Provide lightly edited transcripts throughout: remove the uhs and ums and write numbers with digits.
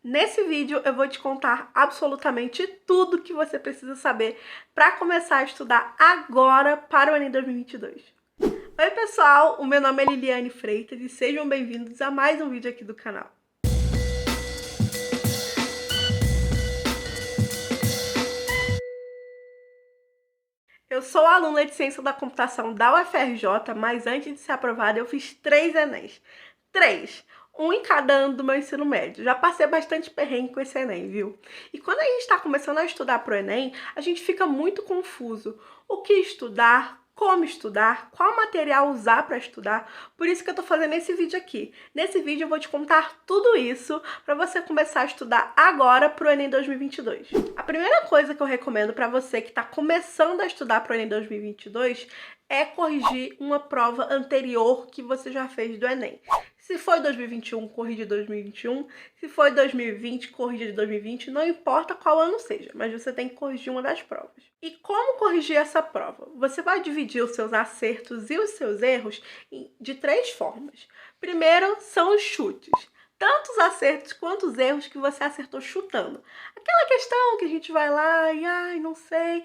Nesse vídeo eu vou te contar absolutamente tudo que você precisa saber para começar a estudar agora para o Enem 2022. Oi pessoal, o meu nome é Liliane Freitas e sejam bem-vindos a mais um vídeo aqui do canal. Eu sou aluna de Ciência da Computação da UFRJ, mas antes de ser aprovada eu fiz 3 Enems. 3! Um em cada ano do meu ensino médio. Já passei bastante perrengue com esse Enem, viu? E quando a gente está começando a estudar pro Enem, a gente fica muito confuso. O que estudar? Como estudar? Qual material usar para estudar? Por isso que eu tô fazendo esse vídeo aqui. Nesse vídeo eu vou te contar tudo isso para você começar a estudar agora pro Enem 2022. A primeira coisa que eu recomendo para você que está começando a estudar pro Enem 2022 é corrigir uma prova anterior que você já fez do Enem. Se foi 2021, corrige 2021. Se foi 2020, corrige de 2020. Não importa qual ano seja, mas você tem que corrigir uma das provas. E como corrigir essa prova? Você vai dividir os seus acertos e os seus erros de 3 formas. Primeiro, são os chutes. Tanto os acertos quanto os erros que você acertou chutando. Aquela questão que a gente vai lá e, ai, não sei,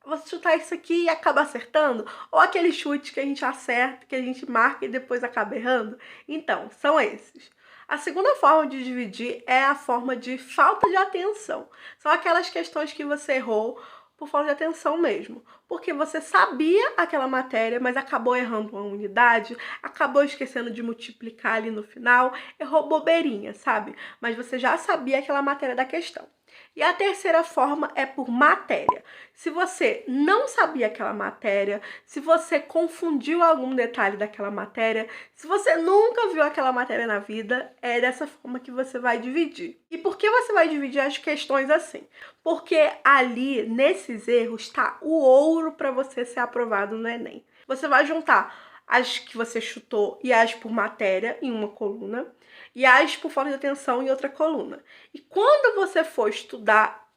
vou chutar isso aqui e acaba acertando, ou aquele chute que a gente acerta, que a gente marca e depois acaba errando. Então, são esses. A segunda forma de dividir é a forma de falta de atenção. São aquelas questões que você errou por falta de atenção mesmo. Porque você sabia aquela matéria, mas acabou errando uma unidade, acabou esquecendo de multiplicar ali no final, errou bobeirinha, sabe? Mas você já sabia aquela matéria da questão. E a terceira forma é por matéria. Se você não sabia aquela matéria, se você confundiu algum detalhe daquela matéria, se você nunca viu aquela matéria na vida, é dessa forma que você vai dividir. E por que você vai dividir as questões assim? Porque ali, nesses erros, está o ouro para você ser aprovado no Enem. Você vai juntar as que você chutou e as por matéria em uma coluna, e as por falta de atenção em outra coluna. E quando você for estudar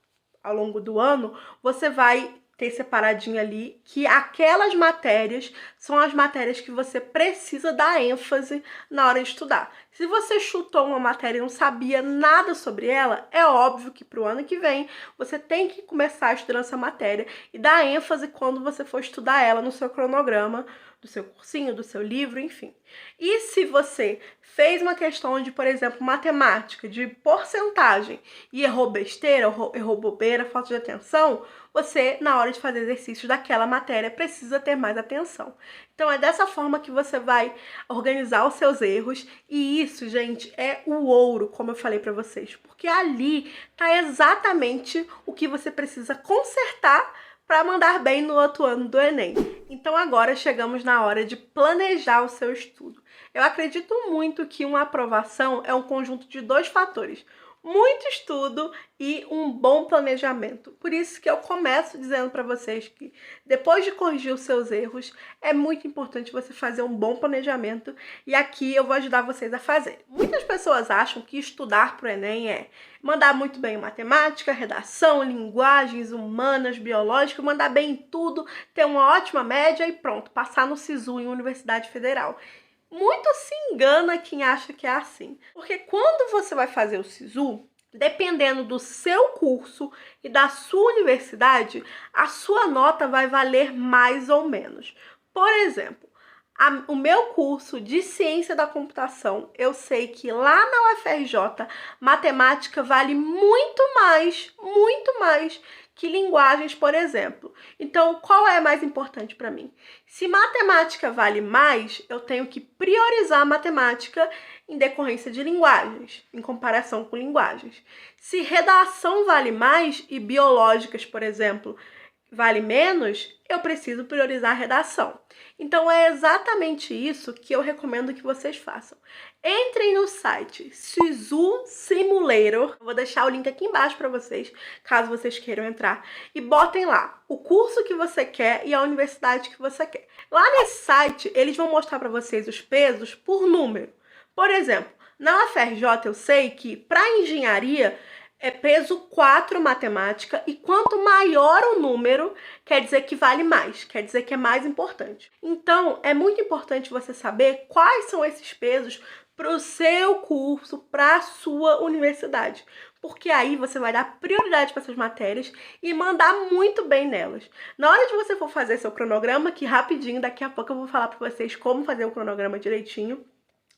ao longo do ano, você vai ter separadinho ali que aquelas matérias são as matérias que você precisa dar ênfase na hora de estudar. Se você chutou uma matéria e não sabia nada sobre ela, é óbvio que para o ano que vem você tem que começar a estudar essa matéria e dar ênfase quando você for estudar ela no seu cronograma, do seu cursinho, do seu livro, enfim. E se você fez uma questão de, por exemplo, matemática, de porcentagem, e errou besteira, errou bobeira, falta de atenção, você, na hora de fazer exercícios daquela matéria, precisa ter mais atenção. Então, é dessa forma que você vai organizar os seus erros. E isso, gente, é o ouro, como eu falei pra vocês. Porque ali tá exatamente o que você precisa consertar para mandar bem no outro ano do Enem. Então agora chegamos na hora de planejar o seu estudo. Eu acredito muito que uma aprovação é um conjunto de 2 fatores: muito estudo e um bom planejamento. Por isso que eu começo dizendo para vocês que depois de corrigir os seus erros, é muito importante você fazer um bom planejamento, e aqui eu vou ajudar vocês a fazer. Muitas pessoas acham que estudar para o Enem é mandar muito bem em matemática, redação, linguagens humanas, biológica, mandar bem em tudo, ter uma ótima média e pronto, passar no SISU em Universidade Federal. Muito se engana quem acha que é assim. Porque quando você vai fazer o SISU, dependendo do seu curso e da sua universidade, a sua nota vai valer mais ou menos. Por exemplo, o meu curso de Ciência da Computação, eu sei que lá na UFRJ, matemática vale muito mais que linguagens, por exemplo. Então, qual é mais importante para mim? Se matemática vale mais, eu tenho que priorizar a matemática em decorrência de linguagens, em comparação com linguagens. Se redação vale mais e biológicas, por exemplo, vale menos, eu preciso priorizar a redação. Então é exatamente isso que eu recomendo que vocês façam. Entrem no site SISU Simulator, vou deixar o link aqui embaixo para vocês, caso vocês queiram entrar, e botem lá o curso que você quer e a universidade que você quer. Lá nesse site, eles vão mostrar para vocês os pesos por número. Por exemplo, na UFRJ eu sei que para engenharia é peso 4 matemática, e quanto maior o número, quer dizer que vale mais, quer dizer que é mais importante. Então, é muito importante você saber quais são esses pesos para o seu curso, para a sua universidade. Porque aí você vai dar prioridade para essas matérias e mandar muito bem nelas. Na hora de você for fazer seu cronograma, que rapidinho, daqui a pouco eu vou falar para vocês como fazer o cronograma direitinho,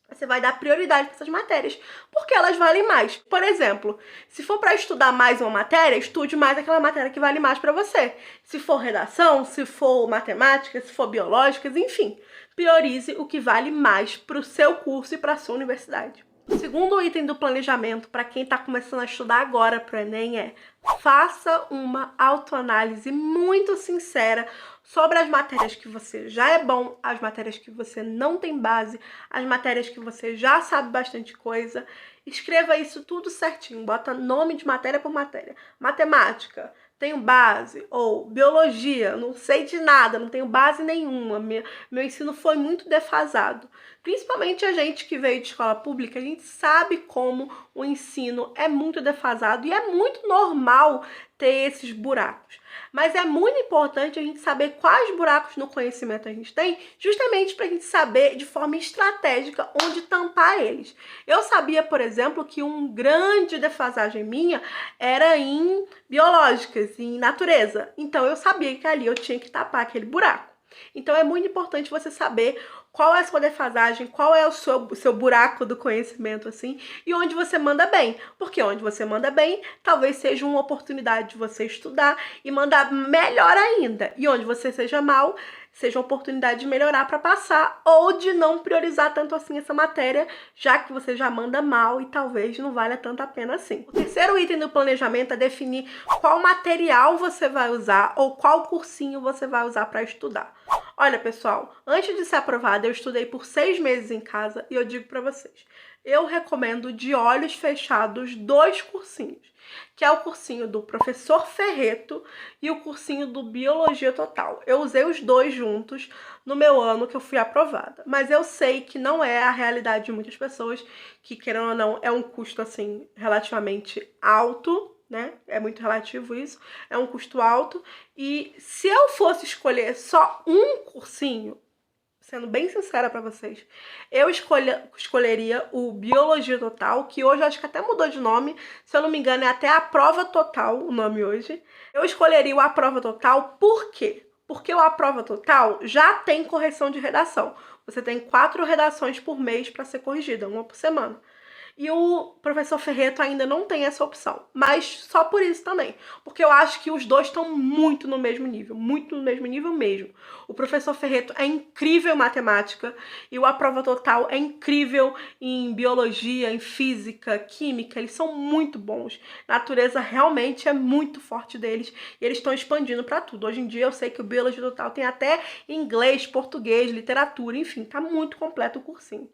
você vai dar prioridade para essas matérias, porque elas valem mais. Por exemplo, se for para estudar mais uma matéria, estude mais aquela matéria que vale mais para você. Se for redação, se for matemática, se for biológicas, enfim, priorize o que vale mais para o seu curso e para a sua universidade. O segundo item do planejamento para quem está começando a estudar agora para o Enem é: faça uma autoanálise muito sincera sobre as matérias que você já é bom, as matérias que você não tem base, as matérias que você já sabe bastante coisa. Escreva isso tudo certinho, bota nome de matéria por matéria. Matemática, tenho base, ou biologia, não sei de nada, não tenho base nenhuma, meu ensino foi muito defasado. Principalmente a gente que veio de escola pública, a gente sabe como o ensino é muito defasado e é muito normal ter esses buracos. Mas é muito importante a gente saber quais buracos no conhecimento a gente tem, justamente para a gente saber de forma estratégica onde tampar eles. Eu sabia, por exemplo, que uma grande defasagem minha era em biológicas, em natureza. Então eu sabia que ali eu tinha que tapar aquele buraco. Então é muito importante você saber qual é a sua defasagem, qual é o seu buraco do conhecimento, assim, e onde você manda bem. Porque onde você manda bem, talvez seja uma oportunidade de você estudar e mandar melhor ainda. E onde você seja mal, seja uma oportunidade de melhorar para passar ou de não priorizar tanto assim essa matéria, já que você já manda mal e talvez não valha tanto a pena assim. O terceiro item do planejamento é definir qual material você vai usar ou qual cursinho você vai usar para estudar. Olha, pessoal, antes de ser aprovada, eu estudei por 6 meses em casa e eu digo para vocês, eu recomendo de olhos fechados 2 cursinhos, que é o cursinho do Professor Ferreto e o cursinho do Biologia Total. Eu usei os 2 juntos no meu ano que eu fui aprovada, mas eu sei que não é a realidade de muitas pessoas, que querendo ou não, é um custo assim relativamente alto, né? É muito relativo isso, é um custo alto. E se eu fosse escolher só um cursinho, sendo bem sincera para vocês, eu escolheria o Biologia Total, que hoje acho que até mudou de nome, se eu não me engano é até a Prova Total o nome hoje. Eu escolheria o A Prova Total, por quê? Porque o A Prova Total já tem correção de redação. Você tem 4 redações por mês para ser corrigida, uma por semana. E o Professor Ferreto ainda não tem essa opção, mas só por isso também, porque eu acho que os dois estão muito no mesmo nível mesmo. O Professor Ferreto é incrível em matemática e o A Prova Total é incrível em biologia, em física, química, eles são muito bons. A natureza realmente é muito forte deles e eles estão expandindo para tudo. Hoje em dia eu sei que o Biologia Total tem até inglês, português, literatura, enfim, tá muito completo o cursinho.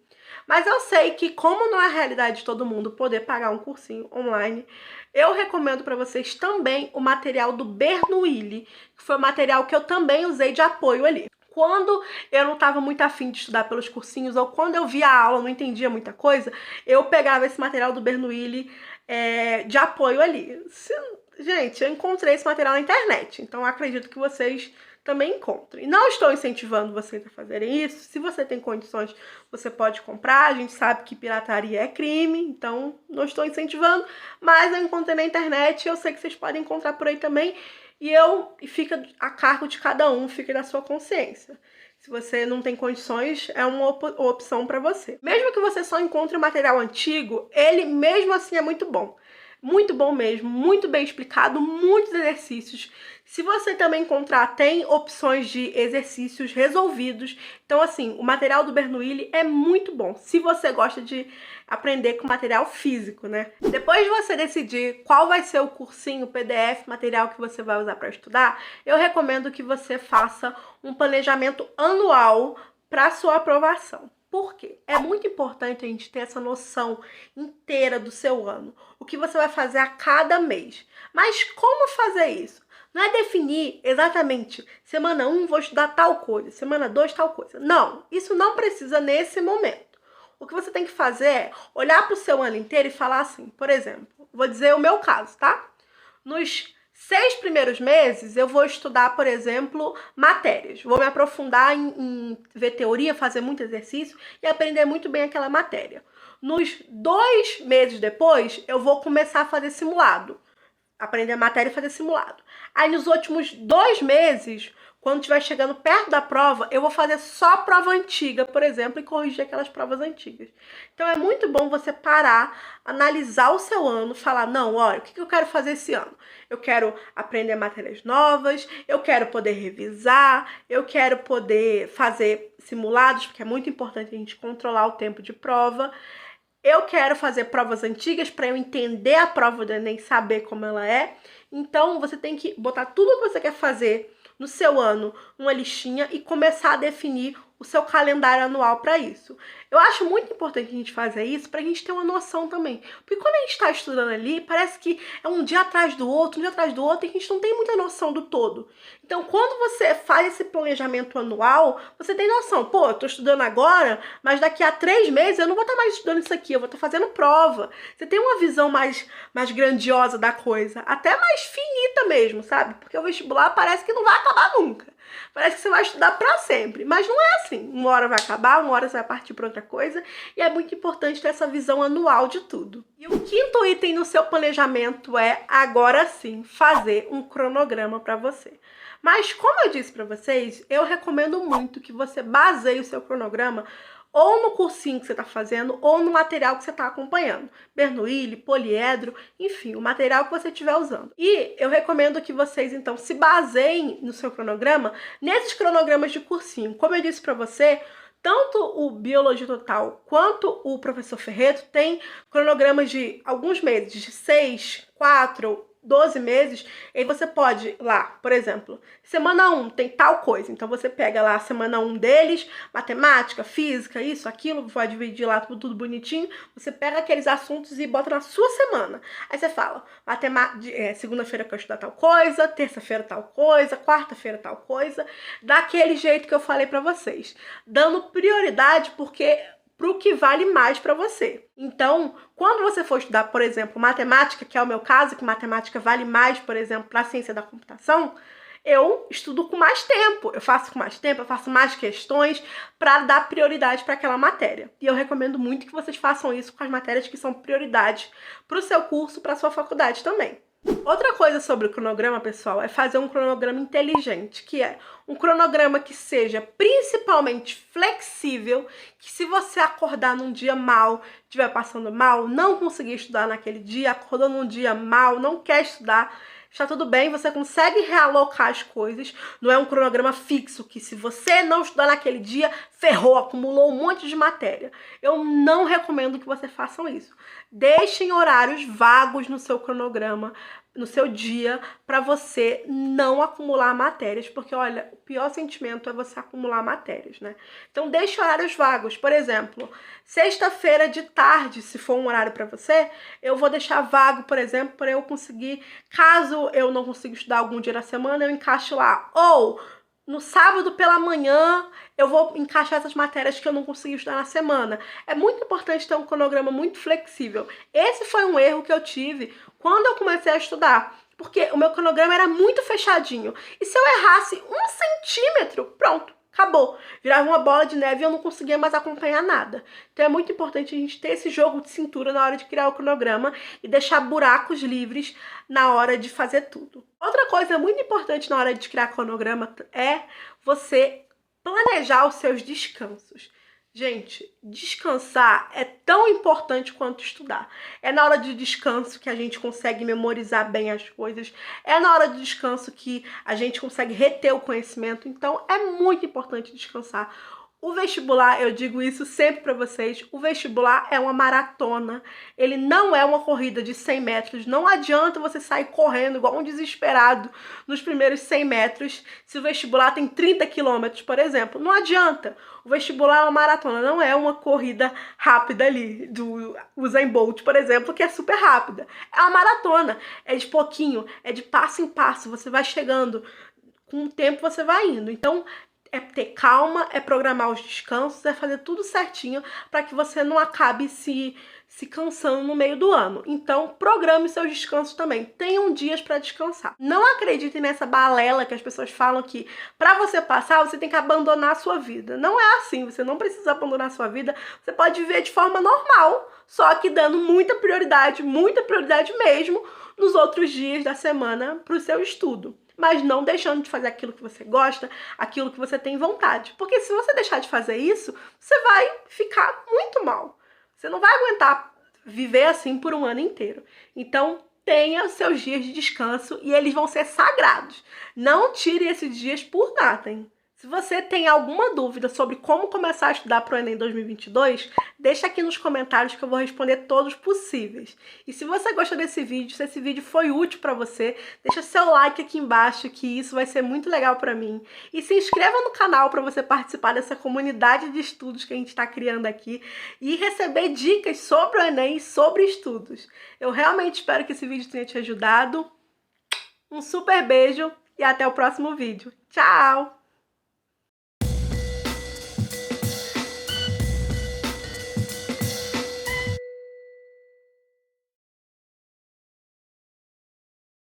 Mas eu sei que, como não é a realidade de todo mundo poder pagar um cursinho online, eu recomendo para vocês também o material do Bernoulli, que foi o material que eu também usei de apoio ali. Quando eu não estava muito afim de estudar pelos cursinhos, ou quando eu via a aula não entendia muita coisa, eu pegava esse material do Bernoulli de apoio ali. Gente, eu encontrei esse material na internet, então acredito que vocês também encontrem. Não estou incentivando vocês a fazerem isso. Se você tem condições, você pode comprar. A gente sabe que pirataria é crime, então não estou incentivando, mas eu encontrei na internet e eu sei que vocês podem encontrar por aí também. E fica a cargo de cada um, fica da sua consciência. Se você não tem condições, é uma opção para você. Mesmo que você só encontre o material antigo, ele mesmo assim é muito bom. Muito bom mesmo, muito bem explicado, muitos exercícios. Se você também encontrar, tem opções de exercícios resolvidos. Então, assim, o material do Bernoulli é muito bom, se você gosta de aprender com material físico, né? Depois de você decidir qual vai ser o cursinho, PDF, material que você vai usar para estudar, eu recomendo que você faça um planejamento anual para sua aprovação. Por quê? É muito importante a gente ter essa noção inteira do seu ano, o que você vai fazer a cada mês. Mas como fazer isso? Não é definir exatamente, semana 1 vou estudar tal coisa, semana 2 tal coisa. Não, isso não precisa nesse momento. O que você tem que fazer é olhar para o seu ano inteiro e falar assim, por exemplo, vou dizer o meu caso, tá? Nos 6 primeiros meses eu vou estudar, por exemplo, matérias. Vou me aprofundar em ver teoria, fazer muito exercício e aprender muito bem aquela matéria. Nos 2 meses depois, eu vou começar a fazer simulado. Aprender a matéria e fazer simulado. Aí nos últimos 2 meses, quando estiver chegando perto da prova, eu vou fazer só prova antiga, por exemplo, e corrigir aquelas provas antigas. Então é muito bom você parar, analisar o seu ano, falar, não, olha, o que eu quero fazer esse ano? Eu quero aprender matérias novas, eu quero poder revisar, eu quero poder fazer simulados, porque é muito importante a gente controlar o tempo de prova. Eu quero fazer provas antigas para eu entender a prova do Enem, saber como ela é. Então, você tem que botar tudo que você quer fazer no seu ano numa listinha e começar a definir o seu calendário anual para isso. Eu acho muito importante a gente fazer isso para a gente ter uma noção também. Porque quando a gente está estudando ali, parece que é um dia atrás do outro, um dia atrás do outro, e a gente não tem muita noção do todo. Então, quando você faz esse planejamento anual, você tem noção, pô, eu tô estudando agora, mas daqui a 3 meses eu não vou estar mais estudando isso aqui, eu vou estar fazendo prova. Você tem uma visão mais grandiosa da coisa, até mais finita mesmo, sabe? Porque o vestibular parece que não vai acabar nunca. Parece que você vai estudar para sempre, mas não é assim. Uma hora vai acabar, uma hora você vai partir para outra coisa, e é muito importante ter essa visão anual de tudo. E o 5º item no seu planejamento é, agora sim, fazer um cronograma para você. Mas como eu disse para vocês, eu recomendo muito que você baseie o seu cronograma ou no cursinho que você está fazendo, ou no material que você está acompanhando. Bernoulli, poliedro, enfim, o material que você estiver usando. E eu recomendo que vocês, então, se baseiem no seu cronograma, nesses cronogramas de cursinho. Como eu disse para você, tanto o Biologia Total quanto o Professor Ferreto tem cronogramas de alguns meses, de 6, 4, 12 meses, e aí você pode lá, por exemplo, semana 1 tem tal coisa, então você pega lá a semana 1 deles, matemática, física, isso, aquilo, vai dividir lá tudo bonitinho, você pega aqueles assuntos e bota na sua semana. Aí você fala, segunda-feira eu quero estudar tal coisa, terça-feira tal coisa, quarta-feira tal coisa, daquele jeito que eu falei pra vocês, dando prioridade pro que vale mais para você. Então, quando você for estudar, por exemplo, matemática, que é o meu caso, que matemática vale mais, por exemplo, para a ciência da computação, eu estudo com mais tempo, eu faço mais questões para dar prioridade para aquela matéria. E eu recomendo muito que vocês façam isso com as matérias que são prioridade para o seu curso, para a sua faculdade também. Outra coisa sobre o cronograma, pessoal, é fazer um cronograma inteligente, que é um cronograma que seja principalmente flexível, que se você acordar num dia mal, estiver passando mal, não conseguir estudar naquele dia, acordou num dia mal, não quer estudar, está tudo bem, você consegue realocar as coisas, não é um cronograma fixo, que se você não estudar naquele dia, ferrou, acumulou um monte de matéria. Eu não recomendo que você façam isso. Deixem horários vagos no seu cronograma, no seu dia, para você não acumular matérias, porque olha, o pior sentimento é você acumular matérias, né? Então deixe horários vagos. Por exemplo, sexta-feira de tarde, se for um horário para você, eu vou deixar vago, por exemplo, para eu conseguir, caso eu não consiga estudar algum dia da semana, eu encaixo lá. Ou no sábado pela manhã, eu vou encaixar essas matérias que eu não consegui estudar na semana. É muito importante ter um cronograma muito flexível. Esse foi um erro que eu tive quando eu comecei a estudar, porque o meu cronograma era muito fechadinho. E se eu errasse 1 centímetro, pronto, acabou. Virava uma bola de neve e eu não conseguia mais acompanhar nada. Então é muito importante a gente ter esse jogo de cintura na hora de criar o cronograma e deixar buracos livres na hora de fazer tudo. Outra coisa muito importante na hora de criar cronograma é você planejar os seus descansos. Gente, descansar é tão importante quanto estudar. É na hora de descanso que a gente consegue memorizar bem as coisas. É na hora de descanso que a gente consegue reter o conhecimento. Então, é muito importante descansar. O vestibular, eu digo isso sempre para vocês, o vestibular é uma maratona, ele não é uma corrida de 100 metros, não adianta você sair correndo igual um desesperado nos primeiros 100 metros, se o vestibular tem 30 quilômetros, por exemplo, não adianta. O vestibular é uma maratona, não é uma corrida rápida ali, do Usain Bolt, por exemplo, que é super rápida. É uma maratona, é de pouquinho, é de passo em passo, você vai chegando, com o tempo você vai indo. Então, é ter calma, é programar os descansos, é fazer tudo certinho para que você não acabe se se cansando no meio do ano. Então, programe seus descansos também. Tenham dias para descansar. Não acreditem nessa balela que as pessoas falam que para você passar, você tem que abandonar a sua vida. Não é assim, você não precisa abandonar a sua vida. Você pode viver de forma normal, só que dando muita prioridade mesmo, nos outros dias da semana para o seu estudo. Mas não deixando de fazer aquilo que você gosta, aquilo que você tem vontade. Porque se você deixar de fazer isso, você vai ficar muito mal. Você não vai aguentar viver assim por um ano inteiro. Então, tenha os seus dias de descanso e eles vão ser sagrados. Não tire esses dias por nada, hein? Se você tem alguma dúvida sobre como começar a estudar para o Enem 2022, deixa aqui nos comentários que eu vou responder todos possíveis. E se você gostou desse vídeo, se esse vídeo foi útil para você, deixa seu like aqui embaixo, que isso vai ser muito legal para mim. E se inscreva no canal para você participar dessa comunidade de estudos que a gente está criando aqui e receber dicas sobre o Enem e sobre estudos. Eu realmente espero que esse vídeo tenha te ajudado. Um super beijo e até o próximo vídeo. Tchau!